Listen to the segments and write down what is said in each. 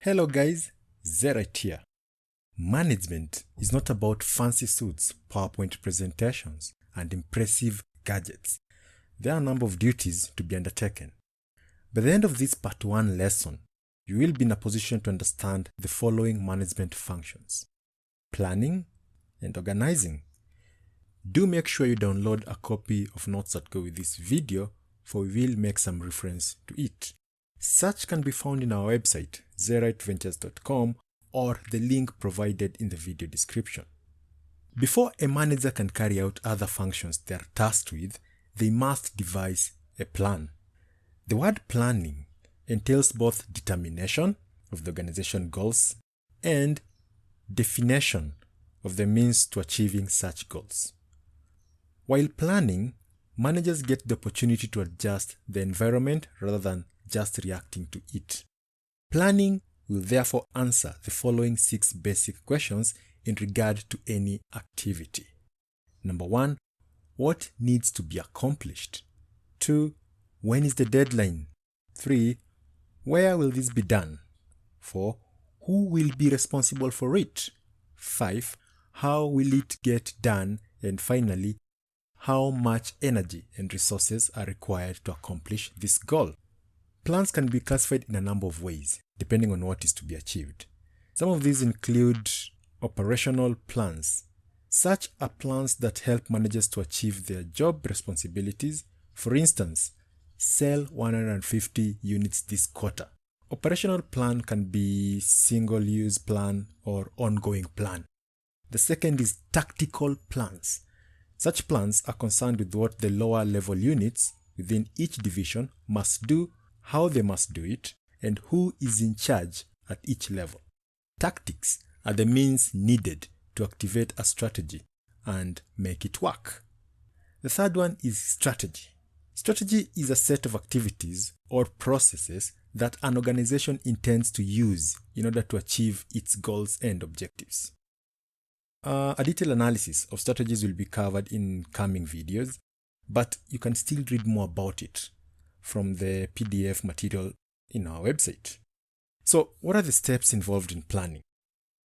Hello guys, Zerite here. Management is not about fancy suits, PowerPoint presentations, and impressive gadgets. There are a number of duties to be undertaken. By the end of this part 1 lesson, you will be in a position to understand the following management functions: planning and organizing. Do make sure you download a copy of notes that go with this video, for we will make some reference to it. Such can be found in our website, zerite.ventures.com, or the link provided in the video description. Before a manager can carry out other functions they are tasked with, they must devise a plan. The word planning entails both determination of the organization goals and definition of the means to achieving such goals. While planning, managers get the opportunity to adjust the environment rather than just reacting to it. Planning will therefore answer the following 6 basic questions in regard to any activity. Number 1, what needs to be accomplished? 2, when is the deadline? 3, where will this be done? 4, who will be responsible for it? 5, how will it get done? And finally, how much energy and resources are required to accomplish this goal? Plans can be classified in a number of ways, depending on what is to be achieved. Some of these include operational plans. Such are plans that help managers to achieve their job responsibilities. For instance, sell 150 units this quarter. Operational plan can be single-use plan or ongoing plan. The second is tactical plans. Such plans are concerned with what the lower level units within each division must do, how they must do it, and who is in charge at each level. Tactics are the means needed to activate a strategy and make it work. The third one is strategy. Strategy is a set of activities or processes that an organization intends to use in order to achieve its goals and objectives. A detailed analysis of strategies will be covered in coming videos, but you can still read more about it from the PDF material in our website. So, what are the steps involved in planning?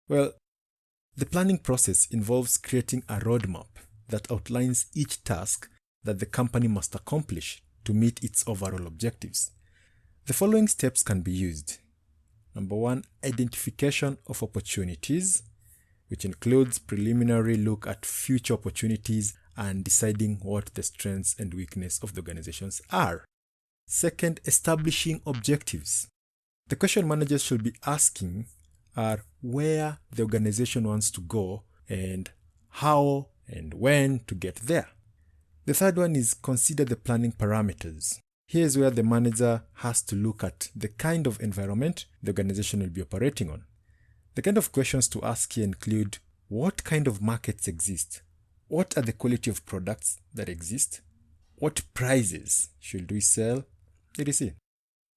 Well, the planning process involves creating a roadmap that outlines each task that the company must accomplish to meet its overall objectives. The following steps can be used. Number 1, identification of opportunities, which includes preliminary look at future opportunities and deciding what the strengths and weaknesses of the organizations are. Second, establishing objectives. The question managers should be asking are where the organization wants to go and how and when to get there. The third one is consider the planning parameters. Here's where the manager has to look at the kind of environment the organization will be operating on. The kind of questions to ask here include: what kind of markets exist? What are the quality of products that exist? What prices should we sell? etc.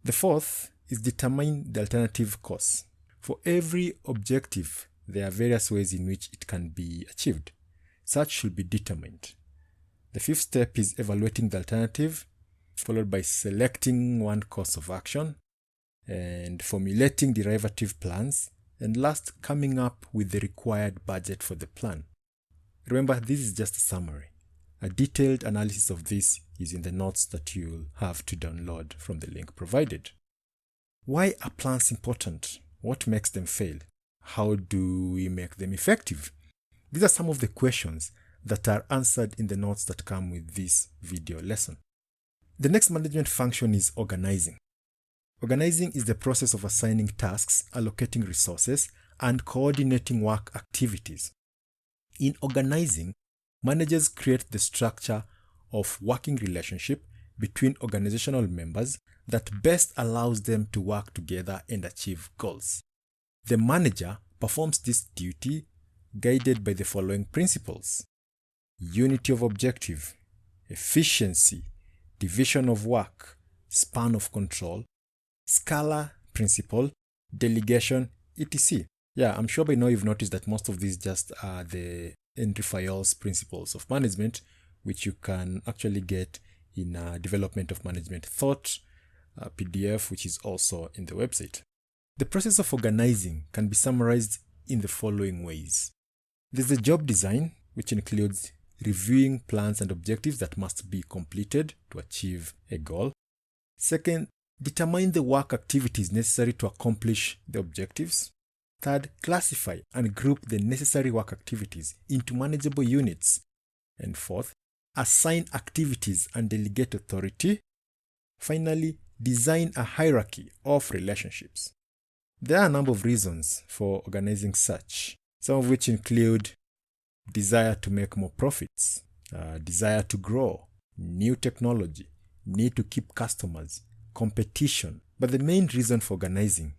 The fourth is determine the alternative course. For every objective, there are various ways in which it can be achieved. Such should be determined. The fifth step is evaluating the alternative, followed by selecting one course of action and formulating derivative plans, and last, coming up with the required budget for the plan. Remember, this is just a summary. A detailed analysis of this is in the notes that you'll have to download from the link provided. Why are plans important? What makes them fail? How do we make them effective? These are some of the questions that are answered in the notes that come with this video lesson. The next management function is organizing. Organizing is the process of assigning tasks, allocating resources, and coordinating work activities. In organizing, managers create the structure of working relationship between organizational members that best allows them to work together and achieve goals. The manager performs this duty guided by the following principles: unity of objective, efficiency, division of work, span of control, Scala principle, delegation, etc. Yeah, I'm sure by now you've noticed that most of these just are the Henry Fayol's principles of management, which you can actually get in Development of Management Thought PDF, which is also in the website. The process of organizing can be summarized in the following ways. There's the job design, which includes reviewing plans and objectives that must be completed to achieve a goal. Second, determine the work activities necessary to accomplish the objectives. Third, classify and group the necessary work activities into manageable units. And fourth, assign activities and delegate authority. Finally, design a hierarchy of relationships. There are a number of reasons for organizing such, some of which include desire to make more profits, desire to grow, new technology, need to keep customers, competition. But the main reason for organizing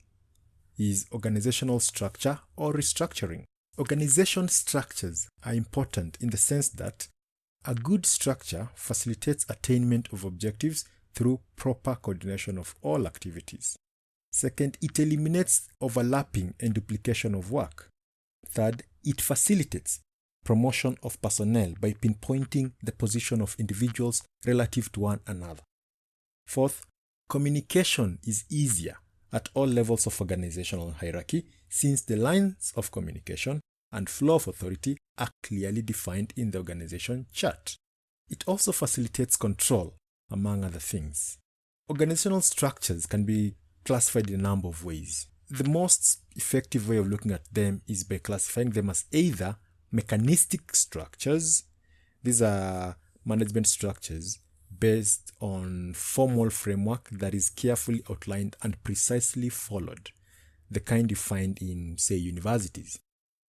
is organizational structure or restructuring. Organization structures are important in the sense that a good structure facilitates attainment of objectives through proper coordination of all activities. Second, it eliminates overlapping and duplication of work. Third, it facilitates promotion of personnel by pinpointing the position of individuals relative to one another. Fourth, communication is easier at all levels of organizational hierarchy since the lines of communication and flow of authority are clearly defined in the organization chart. It also facilitates control, among other things. Organizational structures can be classified in a number of ways. The most effective way of looking at them is by classifying them as either mechanistic structures. These are management structures based on formal framework that is carefully outlined and precisely followed, the kind you find in, say, universities.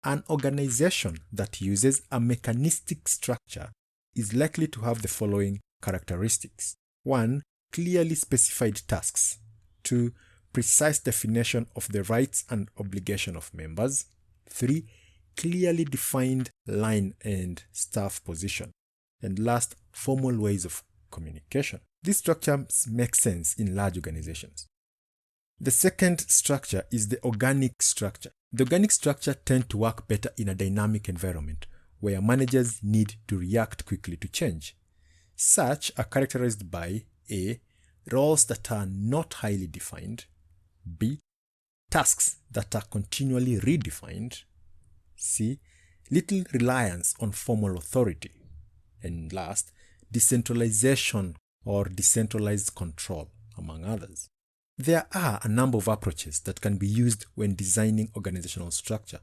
An organization that uses a mechanistic structure is likely to have the following characteristics. 1. Clearly specified tasks. 2. Precise definition of the rights and obligation of members. 3. Clearly defined line and staff position. And last, formal ways of communication. These structures make sense in large organizations. The second structure is the organic structure. The organic structure tends to work better in a dynamic environment where managers need to react quickly to change. Such are characterized by A. Roles that are not highly defined. B. Tasks that are continually redefined. C. Little reliance on formal authority. And last, decentralization or decentralized control, among others. There are a number of approaches that can be used when designing organizational structure.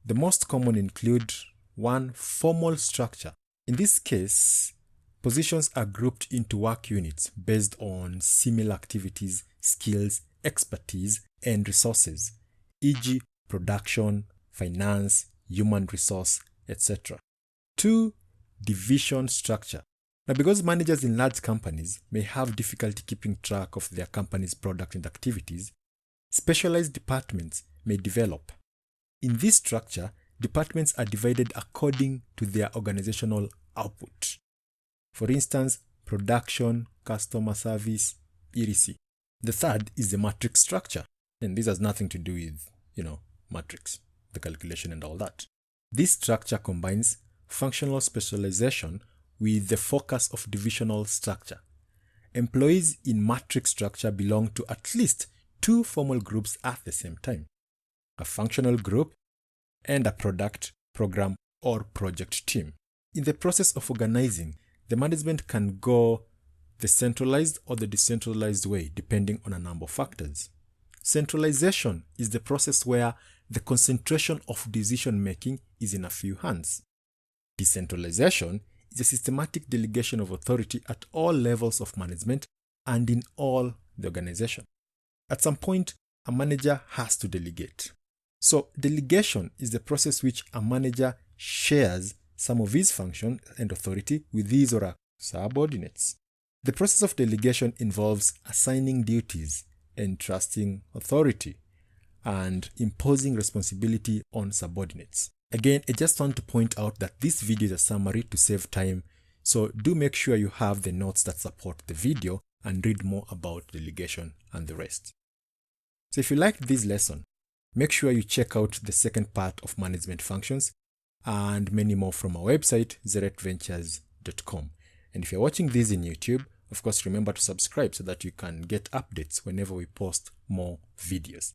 The most common include 1. Formal structure. In this case, positions are grouped into work units based on similar activities, skills, expertise, and resources, e.g. production, finance, human resource, etc. 2. Division structure. Now, because managers in large companies may have difficulty keeping track of their company's product and activities, specialized departments may develop. In this structure, departments are divided according to their organizational output. For instance, production, customer service, etc. The third is the matrix structure, and this has nothing to do with, matrix, the calculation and all that. This structure combines functional specialization with the focus of divisional structure. Employees in matrix structure belong to at least 2 formal groups at the same time: a functional group and a product, program, or project team. In the process of organizing, the management can go the centralized or the decentralized way depending on a number of factors. Centralization is the process where the concentration of decision making is in a few hands. Decentralization is a systematic delegation of authority at all levels of management and in all the organization. At some point, a manager has to delegate. So, delegation is the process which a manager shares some of his function and authority with his or her subordinates. The process of delegation involves assigning duties, entrusting authority, and imposing responsibility on subordinates. Again, I just want to point out that this video is a summary to save time, so do make sure you have the notes that support the video and read more about delegation and the rest. So if you liked this lesson, make sure you check out the second part of management functions and many more from our website, zeriteventures.com. And if you're watching this in YouTube, of course, remember to subscribe so that you can get updates whenever we post more videos.